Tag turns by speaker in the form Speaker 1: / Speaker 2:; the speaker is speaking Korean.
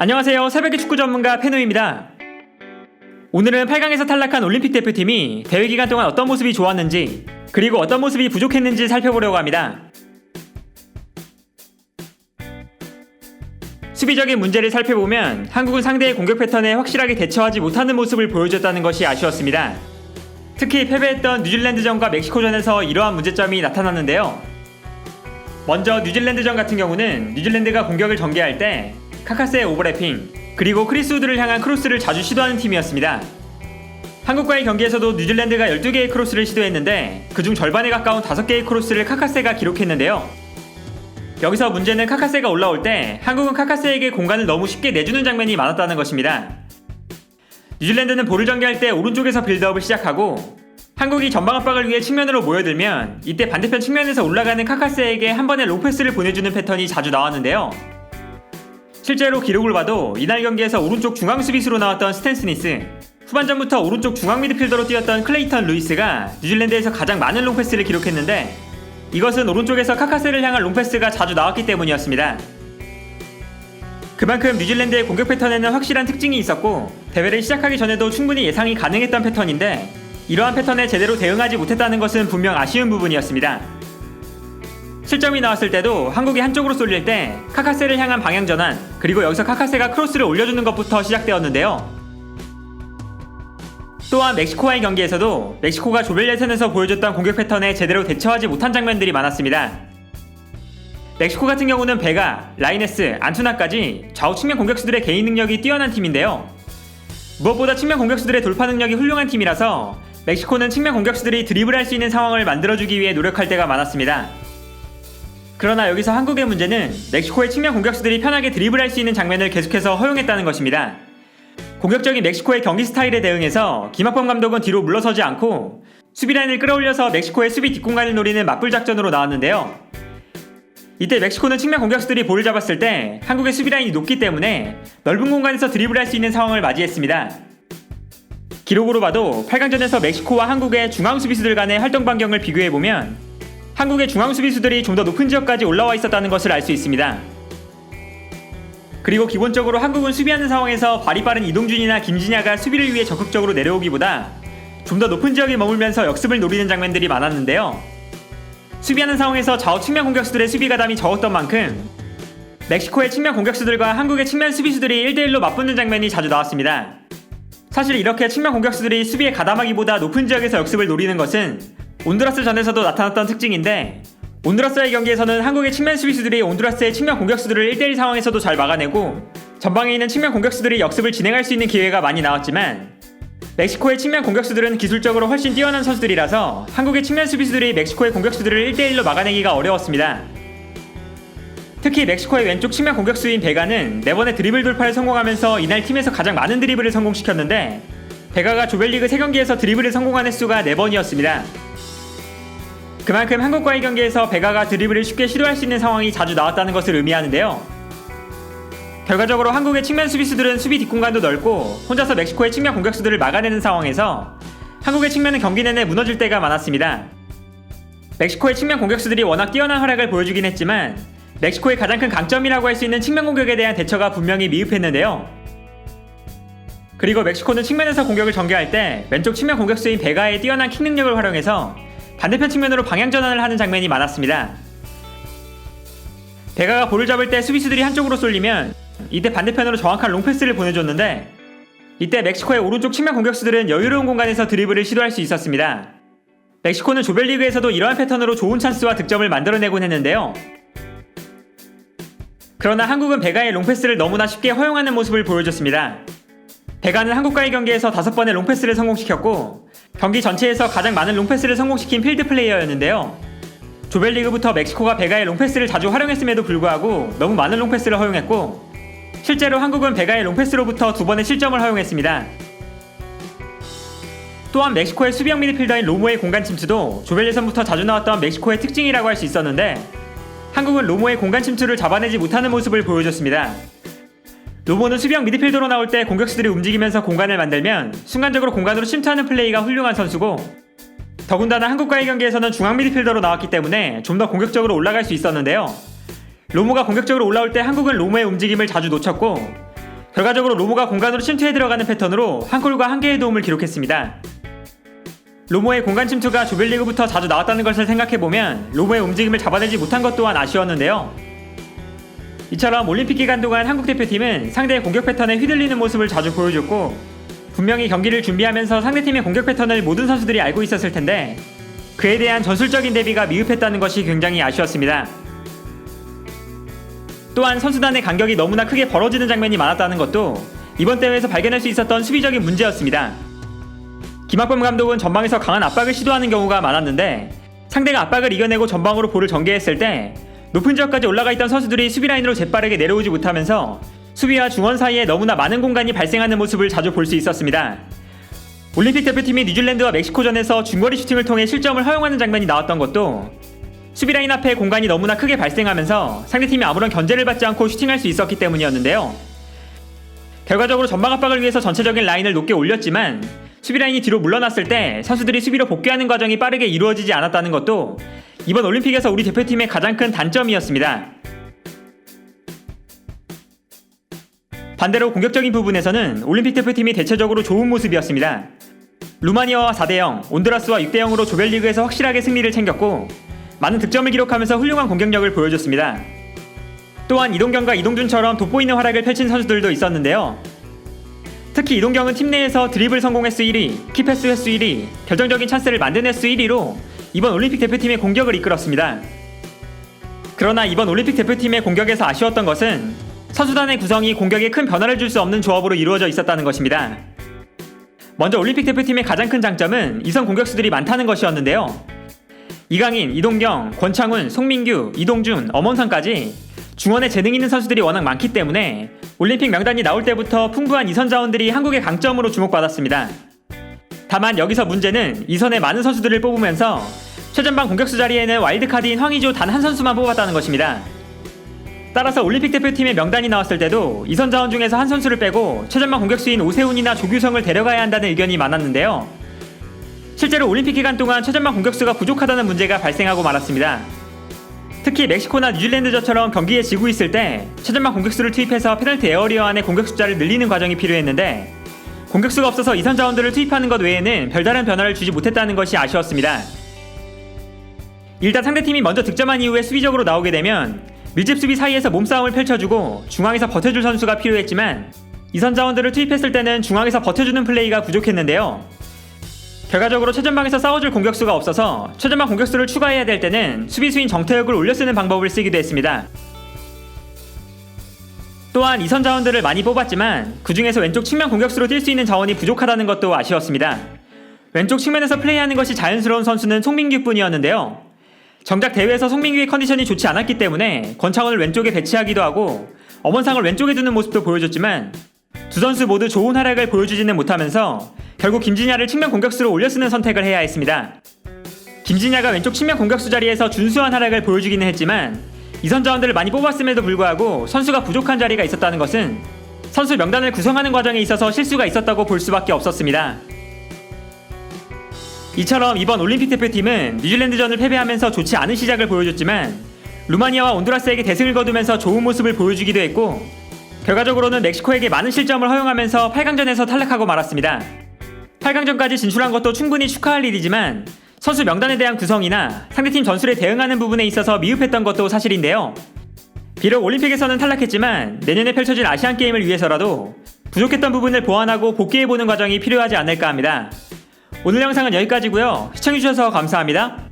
Speaker 1: 안녕하세요. 새벽의 축구 전문가 페노입니다. 오늘은 8강에서 탈락한 올림픽 대표팀이 대회 기간 동안 어떤 모습이 좋았는지, 그리고 어떤 모습이 부족했는지 살펴보려고 합니다. 수비적인 문제를 살펴보면 한국은 상대의 공격 패턴에 확실하게 대처하지 못하는 모습을 보여줬다는 것이 아쉬웠습니다. 특히 패배했던 뉴질랜드전과 멕시코전에서 이러한 문제점이 나타났는데요. 먼저 뉴질랜드전 같은 경우는 뉴질랜드가 공격을 전개할 때 카카스의 오버래핑, 그리고 크리스 우드를 향한 크로스를 자주 시도하는 팀이었습니다. 한국과의 경기에서도 뉴질랜드가 12개의 크로스를 시도했는데 그중 절반에 가까운 5개의 크로스를 카카세가 기록했는데요. 여기서 문제는 카카세가 올라올 때 한국은 카카세에게 공간을 너무 쉽게 내주는 장면이 많았다는 것입니다. 뉴질랜드는 볼을 전개할 때 오른쪽에서 빌드업을 시작하고 한국이 전방 압박을 위해 측면으로 모여들면 이때 반대편 측면에서 올라가는 카카세에게 한 번에 롱패스를 보내주는 패턴이 자주 나왔는데요. 실제로 기록을 봐도 이날 경기에서 오른쪽 중앙 수비수로 나왔던 스탠 스미스, 후반전부터 오른쪽 중앙 미드필더로 뛰었던 클레이턴 루이스가 뉴질랜드에서 가장 많은 롱패스를 기록했는데 이것은 오른쪽에서 카카세를 향한 롱패스가 자주 나왔기 때문이었습니다. 그만큼 뉴질랜드의 공격 패턴에는 확실한 특징이 있었고 대회를 시작하기 전에도 충분히 예상이 가능했던 패턴인데 이러한 패턴에 제대로 대응하지 못했다는 것은 분명 아쉬운 부분이었습니다. 실점이 나왔을 때도 한국이 한쪽으로 쏠릴 때 카카세를 향한 방향 전환, 그리고 여기서 카카세가 크로스를 올려주는 것부터 시작되었는데요. 또한 멕시코와의 경기에서도 멕시코가 조별 예선에서 보여줬던 공격 패턴에 제대로 대처하지 못한 장면들이 많았습니다. 멕시코 같은 경우는 베가, 라이네스, 안투나까지 좌우 측면 공격수들의 개인 능력이 뛰어난 팀인데요. 무엇보다 측면 공격수들의 돌파 능력이 훌륭한 팀이라서 멕시코는 측면 공격수들이 드리블할 수 있는 상황을 만들어주기 위해 노력할 때가 많았습니다. 그러나 여기서 한국의 문제는 멕시코의 측면 공격수들이 편하게 드리블할 수 있는 장면을 계속해서 허용했다는 것입니다. 공격적인 멕시코의 경기 스타일에 대응해서 김학범 감독은 뒤로 물러서지 않고 수비라인을 끌어올려서 멕시코의 수비 뒷공간을 노리는 맞불 작전으로 나왔는데요. 이때 멕시코는 측면 공격수들이 볼을 잡았을 때 한국의 수비라인이 높기 때문에 넓은 공간에서 드리블할 수 있는 상황을 맞이했습니다. 기록으로 봐도 8강전에서 멕시코와 한국의 중앙 수비수들 간의 활동 반경을 비교해보면 한국의 중앙 수비수들이 좀 더 높은 지역까지 올라와 있었다는 것을 알 수 있습니다. 그리고 기본적으로 한국은 수비하는 상황에서 발이 빠른 이동준이나 김진야가 수비를 위해 적극적으로 내려오기보다 좀 더 높은 지역에 머물면서 역습을 노리는 장면들이 많았는데요. 수비하는 상황에서 좌우 측면 공격수들의 수비 가담이 적었던 만큼 멕시코의 측면 공격수들과 한국의 측면 수비수들이 1대1로 맞붙는 장면이 자주 나왔습니다. 사실 이렇게 측면 공격수들이 수비에 가담하기보다 높은 지역에서 역습을 노리는 것은 온두라스 전에서도 나타났던 특징인데 온두라스의 경기에서는 한국의 측면 수비수들이 온두라스의 측면 공격수들을 1대1 상황에서도 잘 막아내고 전방에 있는 측면 공격수들이 역습을 진행할 수 있는 기회가 많이 나왔지만 멕시코의 측면 공격수들은 기술적으로 훨씬 뛰어난 선수들이라서 한국의 측면 수비수들이 멕시코의 공격수들을 1대1로 막아내기가 어려웠습니다. 특히 멕시코의 왼쪽 측면 공격수인 베가는 4번의 드리블 돌파를 성공하면서 이날 팀에서 가장 많은 드리블을 성공시켰는데 베가가 조별리그 3경기에서 드리블을 성공한 횟수가 4번이었습니다. 그만큼 한국과의 경기에서 베가가 드리블을 쉽게 시도할 수 있는 상황이 자주 나왔다는 것을 의미하는데요. 결과적으로 한국의 측면 수비수들은 수비 뒷공간도 넓고 혼자서 멕시코의 측면 공격수들을 막아내는 상황에서 한국의 측면은 경기 내내 무너질 때가 많았습니다. 멕시코의 측면 공격수들이 워낙 뛰어난 활약을 보여주긴 했지만 멕시코의 가장 큰 강점이라고 할 수 있는 측면 공격에 대한 대처가 분명히 미흡했는데요. 그리고 멕시코는 측면에서 공격을 전개할 때 왼쪽 측면 공격수인 베가의 뛰어난 킥 능력을 활용해서 반대편 측면으로 방향 전환을 하는 장면이 많았습니다. 베가가 볼을 잡을 때 수비수들이 한쪽으로 쏠리면 이때 반대편으로 정확한 롱패스를 보내줬는데 이때 멕시코의 오른쪽 측면 공격수들은 여유로운 공간에서 드리블을 시도할 수 있었습니다. 멕시코는 조별리그에서도 이러한 패턴으로 좋은 찬스와 득점을 만들어내곤 했는데요. 그러나 한국은 베가의 롱패스를 너무나 쉽게 허용하는 모습을 보여줬습니다. 베가는 한국과의 경기에서 5번의 롱패스를 성공시켰고 경기 전체에서 가장 많은 롱패스를 성공시킨 필드 플레이어였는데요. 조별리그부터 멕시코가 베가의 롱패스를 자주 활용했음에도 불구하고 너무 많은 롱패스를 허용했고 실제로 한국은 베가의 롱패스로부터 2번의 실점을 허용했습니다. 또한 멕시코의 수비형 미드필더인 로모의 공간 침투도 조별 예선부터 자주 나왔던 멕시코의 특징이라고 할 수 있었는데 한국은 로모의 공간 침투를 잡아내지 못하는 모습을 보여줬습니다. 로모는 수비형 미드필더로 나올 때 공격수들이 움직이면서 공간을 만들면 순간적으로 공간으로 침투하는 플레이가 훌륭한 선수고 더군다나 한국과의 경기에서는 중앙 미드필더로 나왔기 때문에 좀 더 공격적으로 올라갈 수 있었는데요. 로모가 공격적으로 올라올 때 한국은 로모의 움직임을 자주 놓쳤고 결과적으로 로모가 공간으로 침투해 들어가는 패턴으로 한 골과 한 개의 도움을 기록했습니다. 로모의 공간 침투가 조별리그부터 자주 나왔다는 것을 생각해보면 로모의 움직임을 잡아내지 못한 것 또한 아쉬웠는데요. 이처럼 올림픽 기간 동안 한국 대표팀은 상대의 공격 패턴에 휘둘리는 모습을 자주 보여줬고, 분명히 경기를 준비하면서 상대팀의 공격 패턴을 모든 선수들이 알고 있었을 텐데 그에 대한 전술적인 대비가 미흡했다는 것이 굉장히 아쉬웠습니다. 또한 선수단의 간격이 너무나 크게 벌어지는 장면이 많았다는 것도 이번 대회에서 발견할 수 있었던 수비적인 문제였습니다. 김학범 감독은 전방에서 강한 압박을 시도하는 경우가 많았는데, 상대가 압박을 이겨내고 전방으로 볼을 전개했을 때 높은 지역까지 올라가 있던 선수들이 수비 라인으로 재빠르게 내려오지 못하면서 수비와 중원 사이에 너무나 많은 공간이 발생하는 모습을 자주 볼 수 있었습니다. 올림픽 대표팀이 뉴질랜드와 멕시코전에서 중거리 슈팅을 통해 실점을 허용하는 장면이 나왔던 것도 수비 라인 앞에 공간이 너무나 크게 발생하면서 상대팀이 아무런 견제를 받지 않고 슈팅할 수 있었기 때문이었는데요. 결과적으로 전방 압박을 위해서 전체적인 라인을 높게 올렸지만 수비 라인이 뒤로 물러났을 때 선수들이 수비로 복귀하는 과정이 빠르게 이루어지지 않았다는 것도 이번 올림픽에서 우리 대표팀의 가장 큰 단점이었습니다. 반대로 공격적인 부분에서는 올림픽 대표팀이 대체적으로 좋은 모습이었습니다. 루마니아와 4대0, 온두라스와 6대0으로 조별리그에서 확실하게 승리를 챙겼고 많은 득점을 기록하면서 훌륭한 공격력을 보여줬습니다. 또한 이동경과 이동준처럼 돋보이는 활약을 펼친 선수들도 있었는데요. 특히 이동경은 팀 내에서 드리블 성공 횟수 1위, 키패스 횟수 1위, 결정적인 찬스를 만든 횟수 1위로 이번 올림픽 대표팀의 공격을 이끌었습니다. 그러나 이번 올림픽 대표팀의 공격에서 아쉬웠던 것은 선수단의 구성이 공격에 큰 변화를 줄 수 없는 조합으로 이루어져 있었다는 것입니다. 먼저 올림픽 대표팀의 가장 큰 장점은 이선 공격수들이 많다는 것이었는데요. 이강인, 이동경, 권창훈, 송민규, 이동준, 엄원상까지 중원에 재능 있는 선수들이 워낙 많기 때문에 올림픽 명단이 나올 때부터 풍부한 이선 자원들이 한국의 강점으로 주목받았습니다. 다만 여기서 문제는 이선에 많은 선수들을 뽑으면서 최전방 공격수 자리에는 와일드카드인 황의조 단 한 선수만 뽑았다는 것입니다. 따라서 올림픽 대표팀의 명단이 나왔을 때도 이선 자원 중에서 한 선수를 빼고 최전방 공격수인 오세훈이나 조규성을 데려가야 한다는 의견이 많았는데요. 실제로 올림픽 기간 동안 최전방 공격수가 부족하다는 문제가 발생하고 말았습니다. 특히 멕시코나 뉴질랜드전처럼 경기에 지고 있을 때 최전방 공격수를 투입해서 페널티 에어리어 안에 공격 숫자를 늘리는 과정이 필요했는데 공격수가 없어서 이선 자원들을 투입하는 것 외에는 별다른 변화를 주지 못했다는 것이 아쉬웠습니다. 일단 상대팀이 먼저 득점한 이후에 수비적으로 나오게 되면 밀집 수비 사이에서 몸싸움을 펼쳐주고 중앙에서 버텨줄 선수가 필요했지만 이선 자원들을 투입했을 때는 중앙에서 버텨주는 플레이가 부족했는데요. 결과적으로 최전방에서 싸워줄 공격수가 없어서 최전방 공격수를 추가해야 될 때는 수비수인 정태혁을 올려 쓰는 방법을 쓰기도 했습니다. 또한 이선 자원들을 많이 뽑았지만 그 중에서 왼쪽 측면 공격수로 뛸 수 있는 자원이 부족하다는 것도 아쉬웠습니다. 왼쪽 측면에서 플레이하는 것이 자연스러운 선수는 송민규뿐이었는데요. 정작 대회에서 송민규의 컨디션이 좋지 않았기 때문에 권창훈을 왼쪽에 배치하기도 하고 엄원상을 왼쪽에 두는 모습도 보여줬지만 두 선수 모두 좋은 활약을 보여주지는 못하면서 결국 김진야를 측면 공격수로 올려쓰는 선택을 해야 했습니다. 김진야가 왼쪽 측면 공격수 자리에서 준수한 활약을 보여주기는 했지만 이선 자원들을 많이 뽑았음에도 불구하고 선수가 부족한 자리가 있었다는 것은 선수 명단을 구성하는 과정에 있어서 실수가 있었다고 볼 수밖에 없었습니다. 이처럼 이번 올림픽 대표팀은 뉴질랜드전을 패배하면서 좋지 않은 시작을 보여줬지만 루마니아와 온두라스에게 대승을 거두면서 좋은 모습을 보여주기도 했고 결과적으로는 멕시코에게 많은 실점을 허용하면서 8강전에서 탈락하고 말았습니다. 8강전까지 진출한 것도 충분히 축하할 일이지만 선수 명단에 대한 구성이나 상대팀 전술에 대응하는 부분에 있어서 미흡했던 것도 사실인데요. 비록 올림픽에서는 탈락했지만 내년에 펼쳐질 아시안게임을 위해서라도 부족했던 부분을 보완하고 복귀해보는 과정이 필요하지 않을까 합니다. 오늘 영상은 여기까지고요. 시청해주셔서 감사합니다.